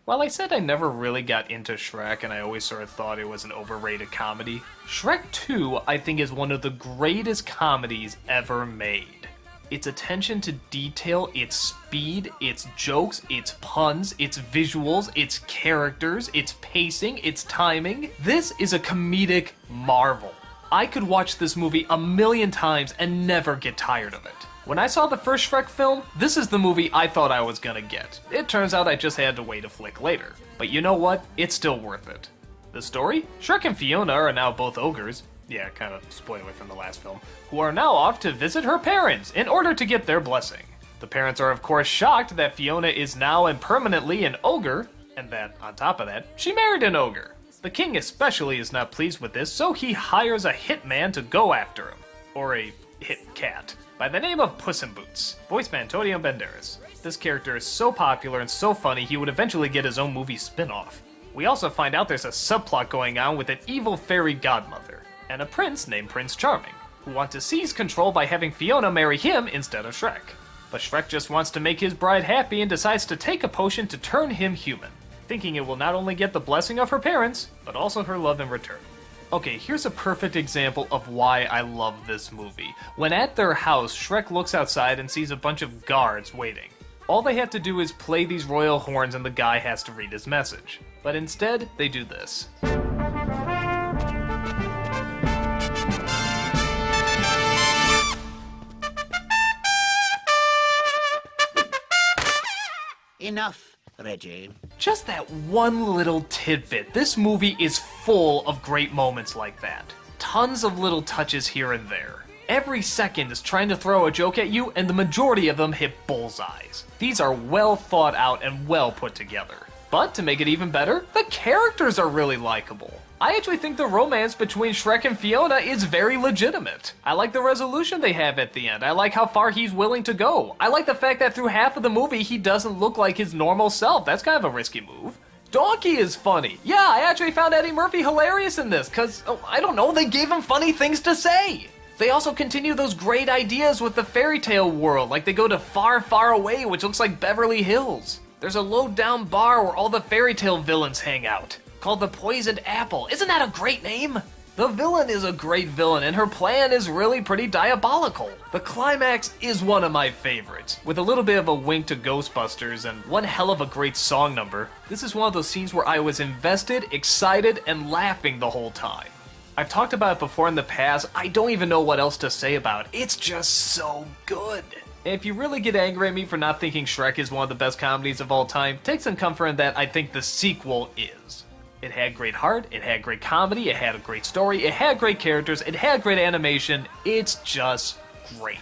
While I said I never really got into Shrek and I always sort of thought it was an overrated comedy, Shrek 2 I think is one of the greatest comedies ever made. Its attention to detail, its speed, its jokes, its puns, its visuals, its characters, its pacing, its timing. This is a comedic marvel. I could watch this movie a million times and never get tired of it. When I saw the first Shrek film, this is the movie I thought I was gonna get. It turns out I just had to wait a flick later. But you know what? It's still worth it. The story? Shrek and Fiona are now both ogres, yeah, kind of spoiler from the last film, who are now off to visit her parents in order to get their blessing. The parents are of course shocked that Fiona is now and permanently an ogre, and that, on top of that, she married an ogre. The king especially is not pleased with this, so he hires a hitman to go after him. Or a hit cat. By the name of Puss in Boots, voiced by Antonio Banderas. This character is so popular and so funny he would eventually get his own movie spin-off. We also find out there's a subplot going on with an evil fairy godmother, and a prince named Prince Charming, who want to seize control by having Fiona marry him instead of Shrek. But Shrek just wants to make his bride happy and decides to take a potion to turn him human, thinking it will not only get the blessing of her parents, but also her love in return. Okay, here's a perfect example of why I love this movie. When at their house, Shrek looks outside and sees a bunch of guards waiting. All they have to do is play these royal horns and the guy has to read his message. But instead, they do this. Enough, Reggie. Just that one little tidbit. This movie is full of great moments like that. Tons of little touches here and there. Every second is trying to throw a joke at you, and the majority of them hit bullseyes. These are well thought out and well put together. But to make it even better, the characters are really likable. I actually think the romance between Shrek and Fiona is very legitimate. I like the resolution they have at the end. I like how far he's willing to go. I like the fact that through half of the movie he doesn't look like his normal self. That's kind of a risky move. Donkey is funny. Yeah, I actually found Eddie Murphy hilarious in this, cause, I don't know, they gave him funny things to say. They also continue those great ideas with the fairy tale world, like they go to Far, Far Away, which looks like Beverly Hills. There's a low-down bar where all the fairy tale villains hang out, called the Poisoned Apple. Isn't that a great name? The villain is a great villain, and her plan is really pretty diabolical. The climax is one of my favorites, with a little bit of a wink to Ghostbusters and one hell of a great song number. This is one of those scenes where I was invested, excited, and laughing the whole time. I've talked about it before in the past. I don't even know what else to say about it. It's just so good. And if you really get angry at me for not thinking Shrek is one of the best comedies of all time, take some comfort in that I think the sequel is. It had great heart, it had great comedy, it had a great story, it had great characters, it had great animation. It's just great.